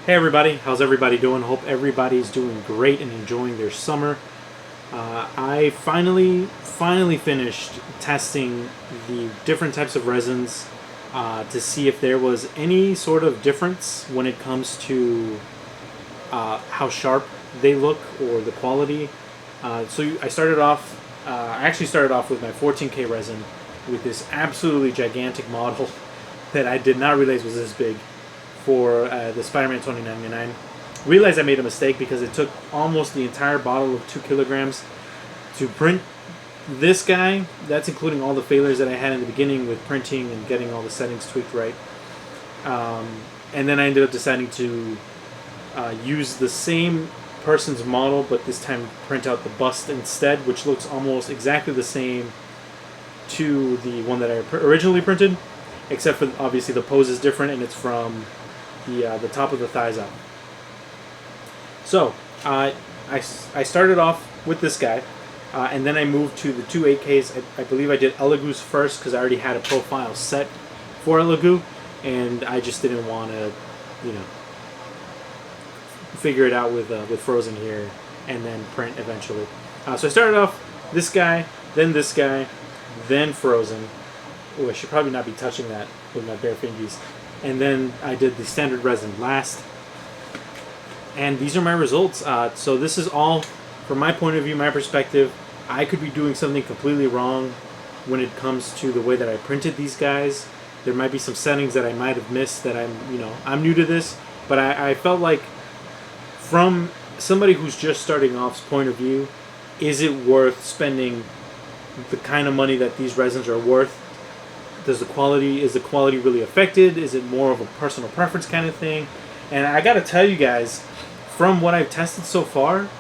Hey everybody, how's everybody doing? Hope everybody's doing great and enjoying their summer. I finally finished testing the different types of resins to see if there was any sort of difference when it comes to how sharp they look or the quality. I actually started off with my 14K resin with this absolutely gigantic model that I did not realize was this big for the Spider-Man 2099. Realized I made a mistake because it took almost the entire bottle of 2 kilograms to print this guy. That's including all the failures that I had in the beginning with printing and getting all the settings tweaked right. And then I ended up deciding to use the same person's model, but this time print out the bust instead, which looks almost exactly the same to the one that I originally printed, except for obviously the pose is different and it's from the top of the thighs up. So I started off with this guy, and then I moved to the two 8Ks. I believe I did Elegoo's first because I already had a profile set for Elegoo, and I just didn't want to, figure it out with Phrozen here and then print eventually. So I started off this guy, then Phrozen. Oh, I should probably not be touching that with my bare fingies. And then I did the standard resin last. And these are my results. So this is all, from my point of view, my perspective. I could be doing something completely wrong when it comes to the way that I printed these guys. There might be some settings that I might have missed that I'm new to this. But I felt like from somebody who's just starting off's point of view, is it worth spending the kind of money that these resins are worth? Is the quality really affected? Is it more of a personal preference kind of thing? And I gotta tell you guys, from what I've tested so far,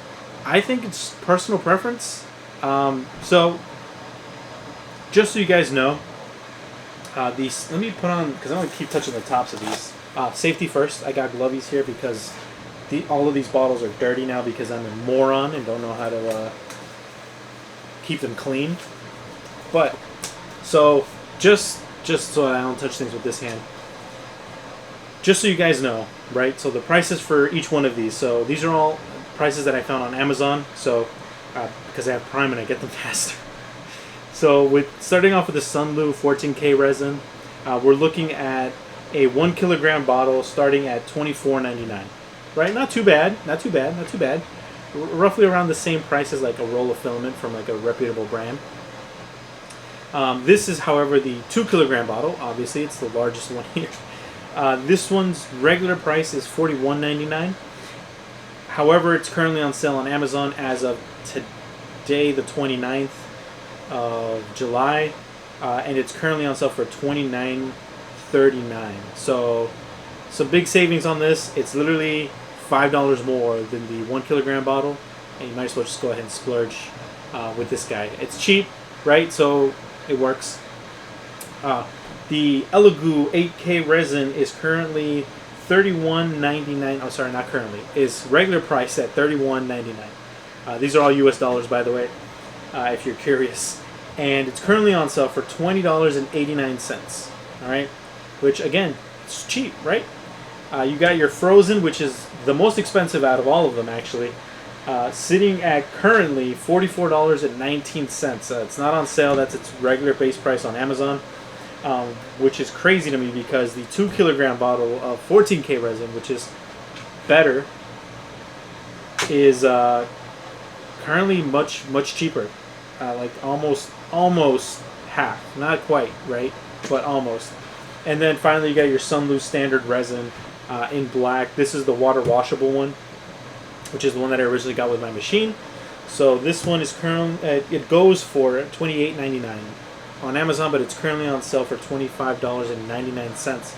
I think it's personal preference. So just so you guys know, these, let me put on, because I'm gonna keep touching the tops of these. Safety first. I got glovies here because all of these bottles are dirty now because I'm a moron and don't know how to keep them clean. But so just so I don't touch things with this hand. Just so you guys know, right? So the prices for each one of these. So these are all prices that I found on Amazon. So because I have Prime and I get them faster. So starting off with the Sunlu 14K resin, we're looking at a 1 kilogram bottle starting at $24.99. Right? Not too bad. Roughly around the same price as like a roll of filament from like a reputable brand. This is, however, the 2 kilogram bottle. Obviously, it's the largest one here. This one's regular price is $41.99. However, it's currently on sale on Amazon as of today, the 29th of July, and it's currently on sale for $29.39. So some big savings on this. It's literally $5 more than the 1 kilogram bottle, and you might as well just go ahead and splurge with this guy. It's cheap, right? So it works. The Elegoo 8K resin is currently $31.99. Oh, sorry, not currently. Is regular price at $31.99. These are all US dollars, by the way, if you're curious. And it's currently on sale for $20.89. All right, which again, it's cheap, right? You got your Phrozen, which is the most expensive out of all of them, actually. Sitting at currently $44.19. It's not on sale. That's its regular base price on Amazon, which is crazy to me because the 2 kilogram bottle of 14K resin, which is better, is currently much cheaper. Like almost half. Not quite, right? But almost. And then finally you got your Sunlu Standard resin in black. This is the water washable one, which is the one that I originally got with my machine. So this one is currently, it goes for $28.99 on Amazon, but it's currently on sale for $25.99,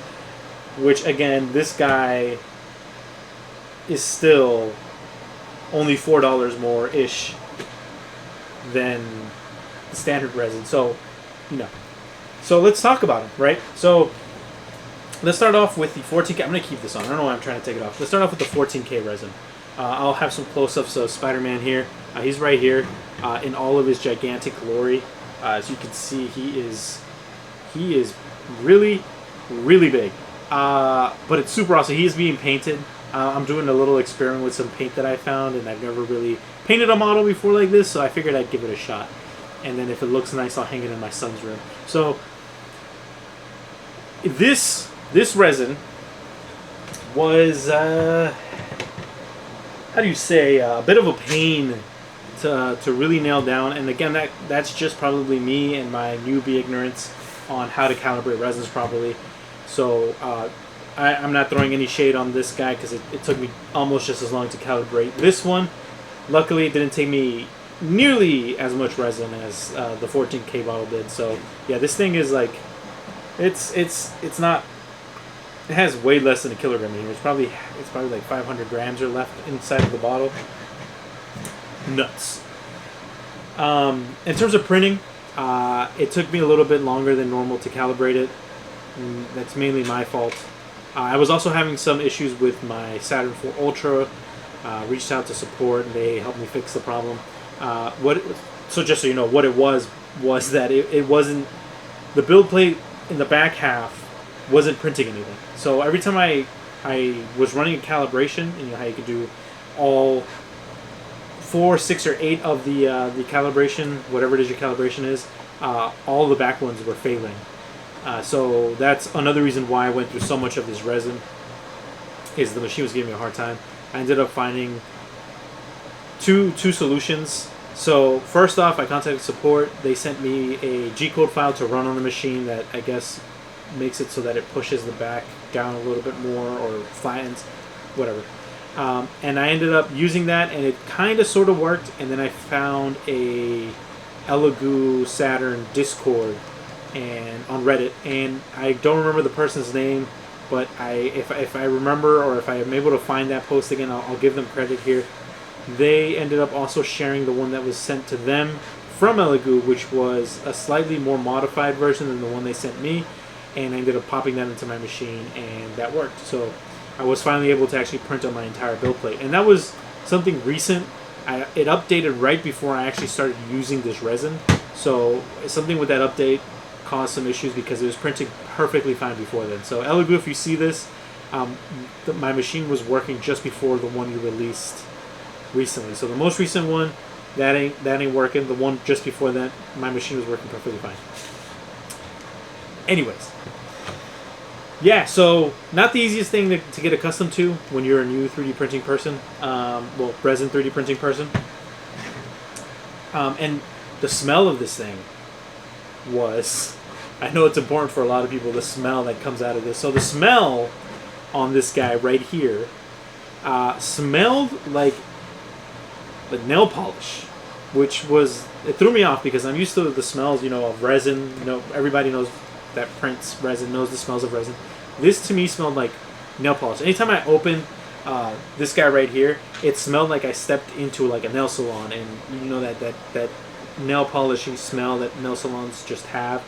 which again, this guy is still only $4 more-ish than the standard resin. So, so let's talk about them, right? So let's start off with the 14K. I'm going to keep this on. I don't know why I'm trying to take it off. Let's start off with the 14K resin. I'll have some close-ups of Spider-Man here. He's right here in all of his gigantic glory. As you can see, he is really big. But it's super awesome. He is being painted. I'm doing a little experiment with some paint that I found, and I've never really painted a model before like this, so I figured I'd give it a shot. And then if it looks nice, I'll hang it in my son's room. So this resin was how do you say, a bit of a pain to really nail down. And again, that's just probably me and my newbie ignorance on how to calibrate resins properly. So I'm not throwing any shade on this guy because it took me almost just as long to calibrate this one. Luckily, it didn't take me nearly as much resin as the 14K bottle did. So yeah, this thing is like, it's not. It has way less than a kilogram in here. It's probably like 500 grams are left inside of the bottle. Nuts. In terms of printing, it took me a little bit longer than normal to calibrate it. That's mainly my fault. I was also having some issues with my Saturn IV Ultra. Reached out to support, and they helped me fix the problem. So just so you know, what it was that it wasn't, the build plate in the back half wasn't printing anything. So every time I was running a calibration, and you know how you could do all 4, 6, or 8 of the calibration, whatever it is your calibration is, all the back ones were failing. So that's another reason why I went through so much of this resin, is the machine was giving me a hard time. I ended up finding two solutions. So first off, I contacted support. They sent me a G-code file to run on the machine that I guess makes it so that it pushes the back down a little bit more or flattens, whatever. And I ended up using that, and it kind of sort of worked. And then I found a Elegoo Saturn Discord and on Reddit, and I don't remember the person's name, but if I remember, or if I am able to find that post again, I'll give them credit here. They ended up also sharing the one that was sent to them from Elegoo, which was a slightly more modified version than the one they sent me, and I ended up popping that into my machine, and that worked. So I was finally able to actually print on my entire build plate, and that was something recent. It updated right before I actually started using this resin, so something with that update caused some issues because it was printing perfectly fine before then. So Elegoo, if you see this, my machine was working just before the one you released recently. So the most recent one, that ain't working. The one just before that, my machine was working perfectly fine. Anyways, yeah, so not the easiest thing to get accustomed to when you're a new 3D printing person, well, resin 3D printing person. And the smell of this thing was, I know it's important for a lot of people, the smell that comes out of this. So the smell on this guy right here smelled like nail polish, which was, it threw me off because I'm used to the smells, you know, of resin. You know, everybody knows that prints resin, knows the smells of resin. This to me smelled like nail polish. Anytime I opened this guy right here, it smelled like I stepped into like a nail salon, and you know that nail polishing smell that nail salons just have.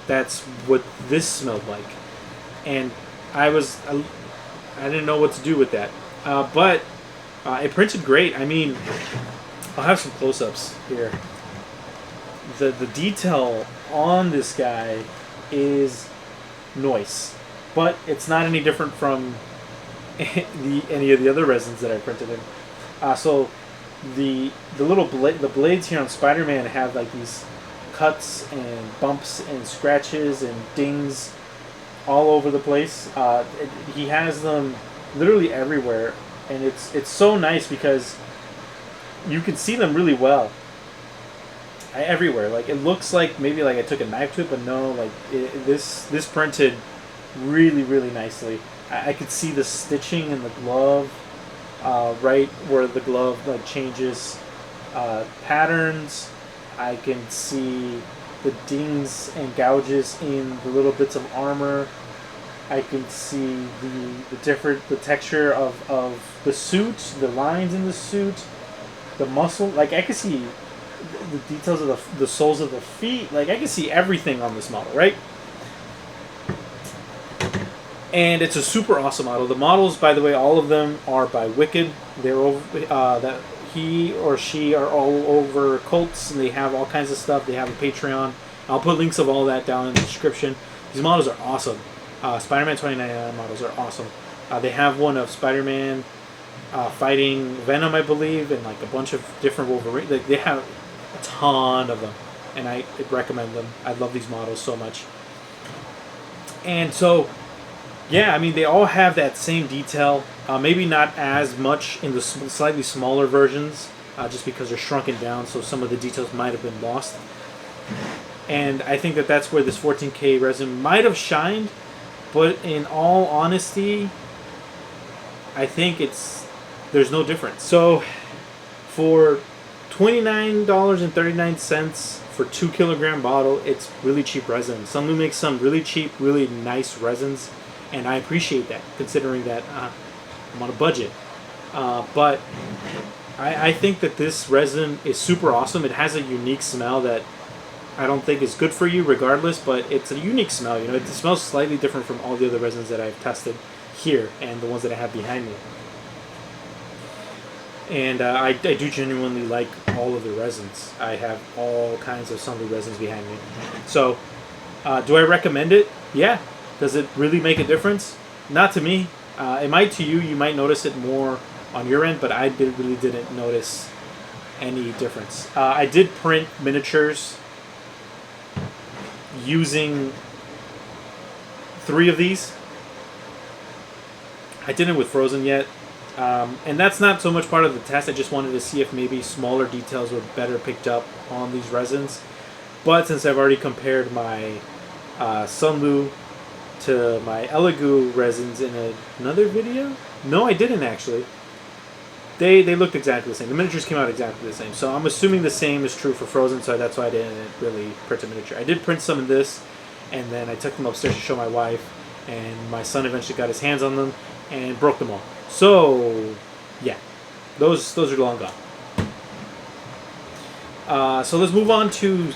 That's what this smelled like, and I didn't know what to do with that, but it printed great. I mean, I'll have some close-ups here. The detail on this guy is nice, but it's not any different from any of the other resins that I printed in. So the blades here on Spider-Man have like these cuts and bumps and scratches and dings all over the place. He has them literally everywhere, and it's so nice because you can see them really well everywhere. Like, it looks like maybe like I took a knife to it, but no, like this printed really, really nicely. I could see the stitching in the glove, right where the glove like changes patterns. I can see the dings and gouges in the little bits of armor. I can see the texture of the suit, the lines in the suit, the muscle. Like, I can see the details of the soles of the feet. Like, I can see everything on this model, right? And it's a super awesome model. The models, by the way, all of them are by Wicked. They're over that he or she are all over Cults, and they have all kinds of stuff. They have a Patreon. I'll put links of all that down in the description. These models are awesome. Spider-Man 2099 models are awesome. They have one of Spider-Man fighting Venom, I believe, and like a bunch of different Wolverine. Like, they have a ton of them, and I recommend them. I love these models so much. And so, yeah, I mean, they all have that same detail. Maybe not as much in the slightly smaller versions, just because they're shrunken down, so some of the details might have been lost. And I think that that's where this 14K resin might have shined, but in all honesty, I think there's no difference. So for $29.39 for 2 kilogram bottle, it's really cheap resin. Sunlu makes some really cheap, really nice resins, and I appreciate that, considering that I'm on a budget. But I think that this resin is super awesome. It has a unique smell that I don't think is good for you regardless, but it's a unique smell. You know, it smells slightly different from all the other resins that I've tested here and the ones that I have behind me. And I do genuinely like all of the resins. I have all kinds of Sunlu resins behind me. So, do I recommend it? Yeah. Does it really make a difference? Not to me. It might to you. You might notice it more on your end, but I really didn't notice any difference. I did print miniatures using 3 of these. I didn't with Phrozen yet. And that's not so much part of the test. I just wanted to see if maybe smaller details were better picked up on these resins. But since I've already compared my Sunlu to my Elegoo resins in another video? No, I didn't actually. They looked exactly the same. The miniatures came out exactly the same. So I'm assuming the same is true for Phrozen, so that's why I didn't really print a miniature. I did print some in this, and then I took them upstairs to show my wife, and my son eventually got his hands on them and broke them all. So, yeah, those are long gone. So let's move on to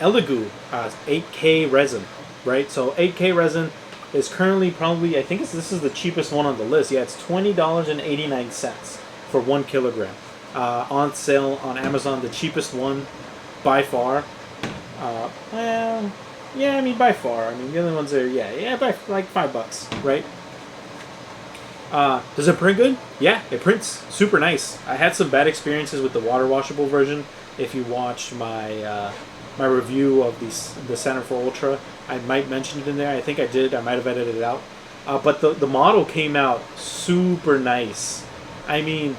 Elegoo 8K resin, right? So 8K resin is currently probably, I think this is the cheapest one on the list. Yeah, it's $20.89 for 1 kilogram. On sale on Amazon, the cheapest one by far. Well, yeah, I mean by far. I mean the other ones are by like $5, right? Does it print good? Yeah, it prints super nice. I had some bad experiences with the water washable version. If you watched my my review of the Center for Ultra, I might mention it in there. I think I did. I might have edited it out. But the model came out super nice. I mean,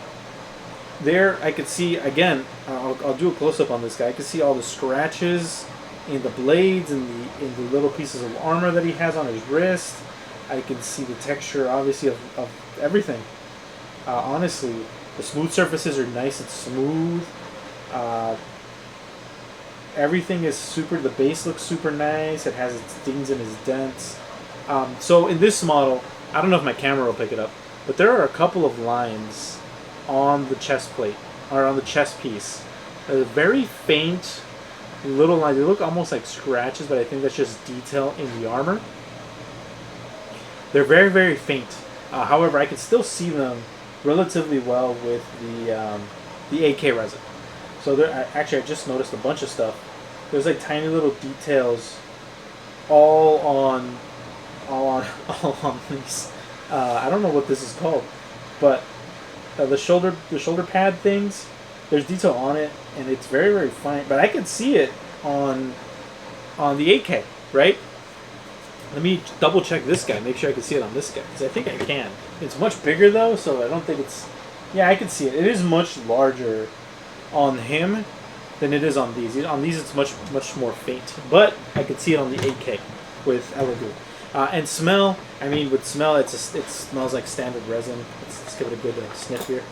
there I could see, again, I'll do a close-up on this guy. I could see all the scratches in the blades and the little pieces of armor that he has on his wrist. I can see the texture, obviously, of everything. Honestly, the smooth surfaces are nice and smooth. Everything is super, the base looks super nice. It has its dings and its dents. So in this model, I don't know if my camera will pick it up, but there are a couple of lines on the chest plate, or on the chest piece. Very faint little lines. They look almost like scratches, but I think that's just detail in the armor. They're very, very faint. However, I can still see them relatively well with the 8K resin. So actually, I just noticed a bunch of stuff. There's like tiny little details, all on these. I don't know what this is called, but the shoulder pad things. There's detail on it, and it's very, very fine. But I can see it on the 8K, right? Let me double check this guy. Make sure I can see it on this guy, because I think I can. It's much bigger though, so I don't think it's. Yeah, I can see it. It is much larger on him than it is on these. On these, it's much more faint, but I could see it on the 8K with Elegoo. And smell, I mean, with smell, it smells like standard resin. Let's give it a good sniff here.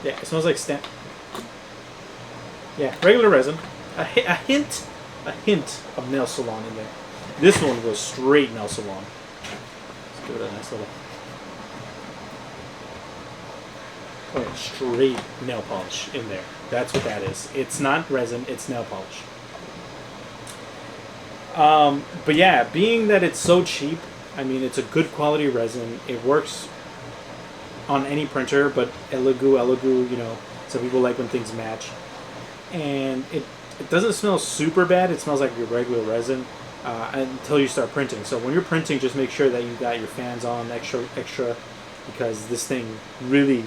Yeah, it smells like regular resin. A hint of nail salon in there. This one was straight nail salon. Let's give it a nice little. Oh, straight nail polish in there. That's what that is. It's not resin, it's nail polish. But yeah, being that it's so cheap, I mean, it's a good quality resin. It works on any printer, but Elegoo, you know, some people like when things match. And it doesn't smell super bad. It smells like your regular resin until you start printing. So when you're printing, just make sure that you got your fans on, extra because this thing really,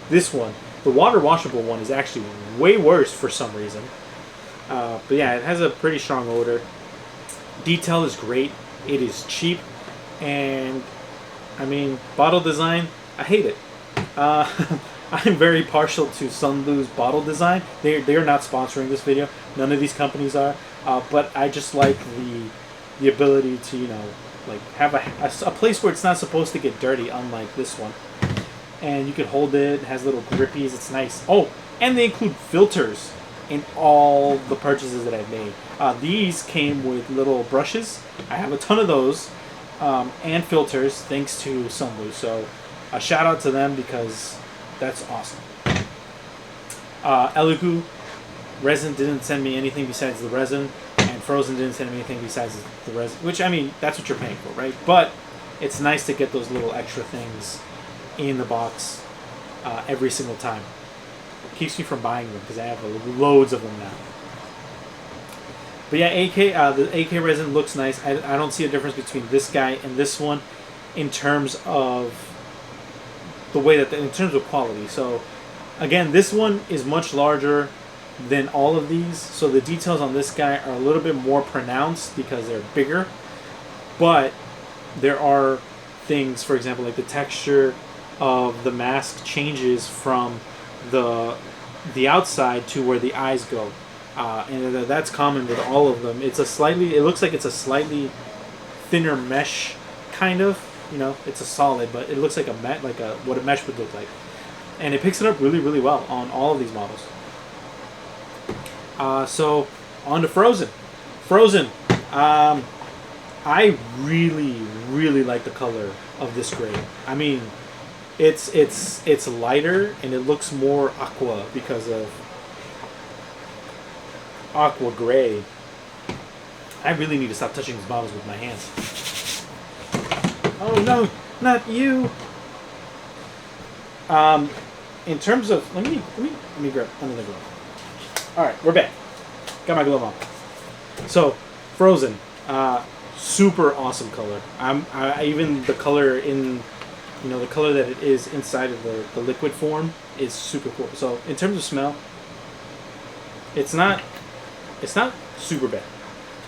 this one, the water washable one is actually way worse for some reason. But yeah, it has a pretty strong odor. Detail is great. It is cheap, and I mean, bottle design, I hate it. I'm very partial to Sunlu's bottle design. They're not sponsoring this video. None of these companies are. But I just like the ability to, you know, like have a place where it's not supposed to get dirty, unlike this one. And you can hold it. It has little grippies. It's nice. Oh, and they include filters in all the purchases that I've made. These came with little brushes. I have a ton of those, and filters thanks to Sunlu. So a shout out to them because that's awesome. Elegoo Resin didn't send me anything besides the resin, and Phrozen didn't send me anything besides the resin, which, I mean, that's what you're paying for, right? But it's nice to get those little extra things in the box every single time. It keeps me from buying them because I have loads of them now. But yeah, the AK resin looks nice. I don't see a difference between this guy and this one in terms of the way that, in terms of quality. So again, this one is much larger than all of these, so the details on this guy are a little bit more pronounced because they're bigger. But there are things, for example, like the texture of the mask changes from the outside to where the eyes go, and that's common with all of them. It looks like it's a slightly thinner mesh, kind of. You know, it's a solid, but it looks like what a mesh would look like, and it picks it up really, really well on all of these models. So on to Phrozen. Phrozen. I really, really like the color of this gray. I mean, it's lighter and it looks more aqua because of aqua gray. I really need to stop touching these bottles with my hands. Oh no, not you. In terms of, let me grab another glove. All right, we're back. Got my glove on. So, Phrozen, super awesome color. Even the color in, you know, the color that it is inside of the liquid form is super cool. So, in terms of smell, it's not super bad.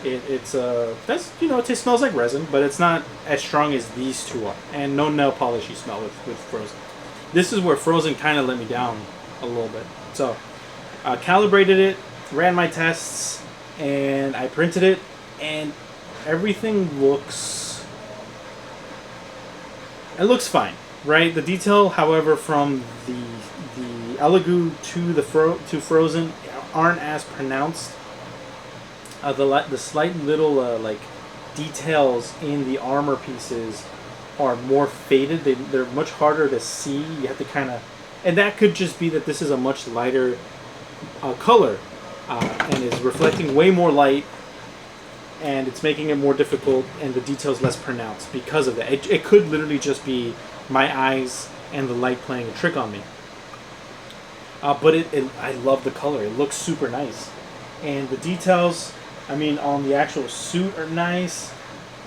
It smells like resin, but it's not as strong as these two are. And no nail polish you smell with Phrozen. This is where Phrozen kind of let me down a little bit. So, calibrated it, ran my tests, and I printed it, and everything looks fine, right? The detail, however, from the Elegoo to Phrozen aren't as pronounced. The slight little like details in the armor pieces are more faded. They're much harder to see. You have to kind of, and that could just be that this is a much lighter color and is reflecting way more light, and it's making it more difficult, and the details less pronounced because of that. It could literally just be my eyes and the light playing a trick on me. But I love the color. It looks super nice, and the details, I mean, on the actual suit are nice.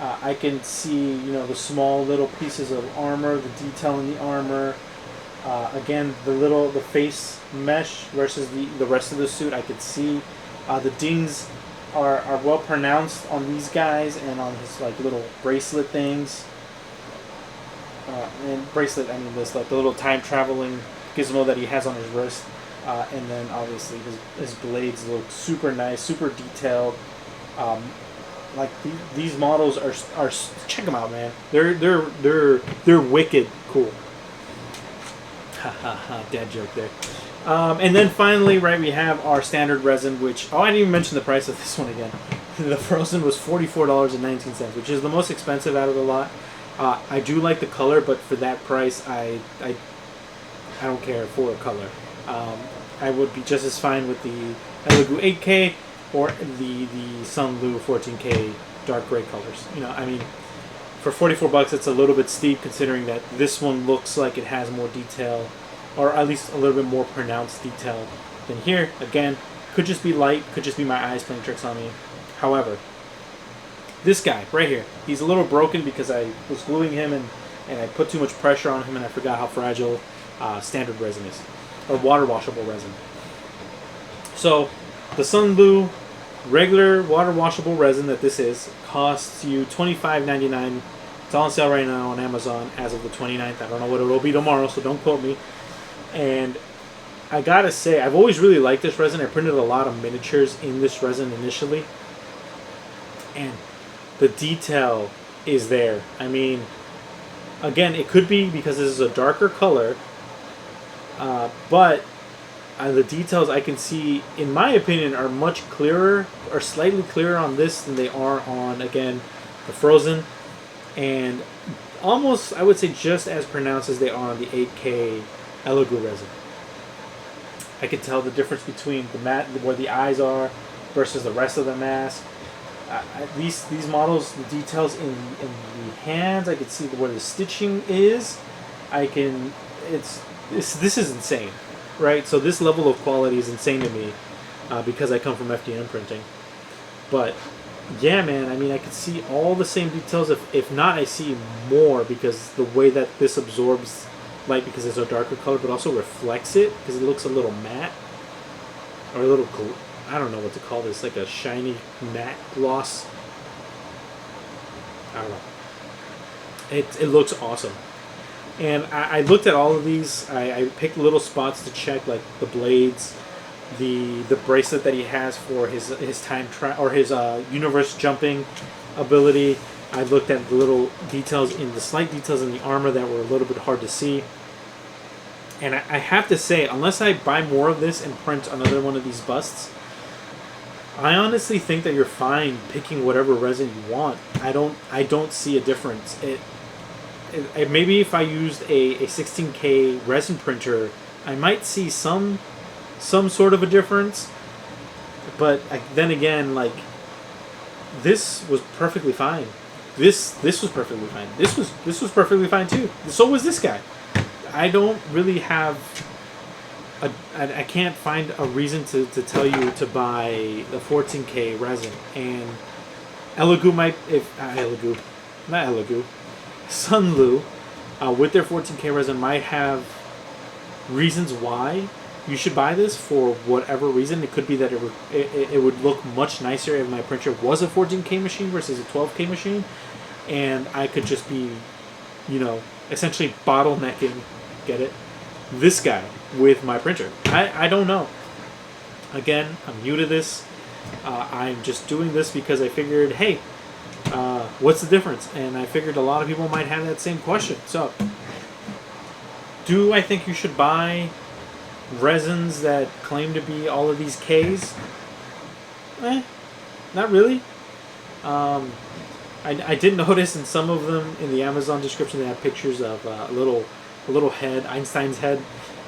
I can see, you know, the small little pieces of armor, the detail in the armor. Again, the face mesh versus the rest of the suit, I could see. The dings are well pronounced on these guys and on his like little bracelet things. And bracelet, I mean, this like the little time traveling gizmo that he has on his wrist. And then obviously his blades look super nice, super detailed. Like these models are check them out, man. They're wicked cool. Ha ha ha! Dad joke there. And then finally, right, we have our standard resin, which I didn't even mention the price of this one again. The Phrozen was $44.19, which is the most expensive out of the lot. I do like the color, but for that price, I don't care for a color. I would be just as fine with the Elegoo 8K or the Sunlu 14K dark gray colors. You know, I mean, for $44, it's a little bit steep considering that this one looks like it has more detail, or at least a little bit more pronounced detail than here. Again, could just be light, could just be my eyes playing tricks on me. However, this guy right here, he's a little broken because I was gluing him and and I put too much pressure on him, and I forgot how fragile standard resin is, or water washable resin. So the Sunlu regular water washable resin that this is costs you $25.99. It's on sale right now on Amazon as of the 29th. I don't know what it'll be tomorrow, so don't quote me. And I gotta say, I've always really liked this resin. I printed a lot of miniatures in this resin initially, and the detail is there. I mean, again, it could be because this is a darker color, but the details I can see, in my opinion, are much clearer, or slightly clearer on this than they are on, again, the Phrozen, and almost, I would say, just as pronounced as they are on the 8K Elegoo resin. I can tell the difference between the mat, where the eyes are, versus the rest of the mask. These models, the details in the hands, I can see where the stitching is. This is insane, right? So this level of quality is insane to me because I come from FDM printing. But yeah, man, I mean, I could see all the same details. If not, I see more, because the way that this absorbs light, because it's a darker color, but also reflects it because it looks a little matte, or a little, I don't know what to call this, like a shiny matte gloss. I don't know. It looks awesome. And I looked at all of these. I picked little spots to check, like the blades, the bracelet that he has for his his universe jumping ability. I looked at the little details, the slight details in the armor that were a little bit hard to see. And I have to say, unless I buy more of this and print another one of these busts, I honestly think that you're fine picking whatever resin you want. I don't see a difference. Maybe if I used a 16K resin printer, I might see some sort of a difference. But then again, like, this was perfectly fine. This was perfectly fine. This was perfectly fine too. So was this guy. I don't really have I can't find a reason to tell you to buy the 14K resin. And Elegoo Sunlu, with their 14K resin, might have reasons why you should buy this for whatever reason. It could be that it would look much nicer if my printer was a 14K machine versus a 12K machine, and I could just be, essentially bottlenecking, get it, this guy with my printer. I don't know. Again, I'm new to this. I'm just doing this because I figured, hey, what's the difference? And I figured a lot of people might have that same question. So, do I think you should buy resins that claim to be all of these Ks? Not really. I did notice in some of them in the Amazon description they have pictures of a little head, Einstein's head,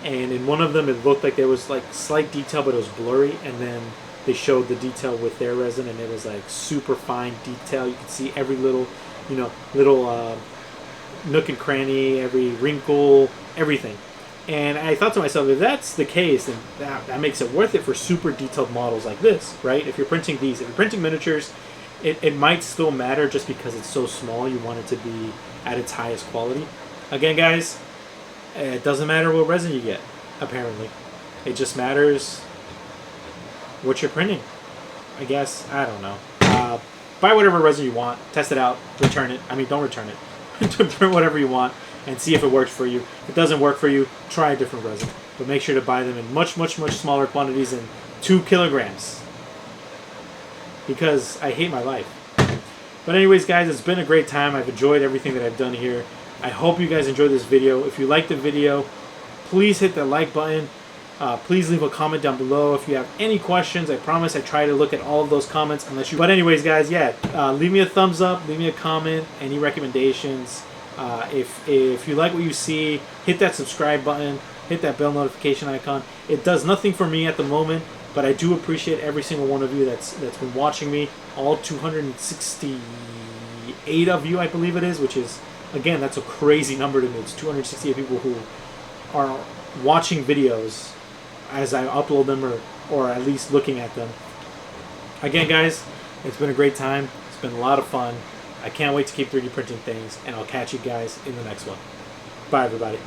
and in one of them it looked like there was like slight detail, but it was blurry, and then they showed the detail with their resin, and it was like super fine detail. You could see every little nook and cranny, every wrinkle, everything. And I thought to myself, if that's the case, then that makes it worth it for super detailed models like this, right? If you're printing these, if you're printing miniatures, it might still matter just because it's so small. You want it to be at its highest quality. Again, guys, it doesn't matter what resin you get, apparently. It just matters what you're printing, I guess. I don't know. Buy whatever resin you want, test it out, return it. I mean, don't return it. Print whatever you want and see if it works for you. If it doesn't work for you, try a different resin. But make sure to buy them in much, much, much smaller quantities than 2 kilograms. Because I hate my life. But anyways, guys, it's been a great time. I've enjoyed everything that I've done here. I hope you guys enjoyed this video. If you liked the video, please hit the like button. Please leave a comment down below if you have any questions. I promise I try to look at all of those comments. But anyways, guys, yeah, leave me a thumbs up, leave me a comment, any recommendations. If you like what you see, hit that subscribe button, hit that bell notification icon. It does nothing for me at the moment, but I do appreciate every single one of you that's been watching me. All 268 of you, I believe it is, which is, again, that's a crazy number to me. It's 268 people who are watching videos as I upload them, or at least looking at them. Again, guys, it's been a great time. It's been a lot of fun. I can't wait to keep 3D printing things, and I'll catch you guys in the next one. Bye, everybody.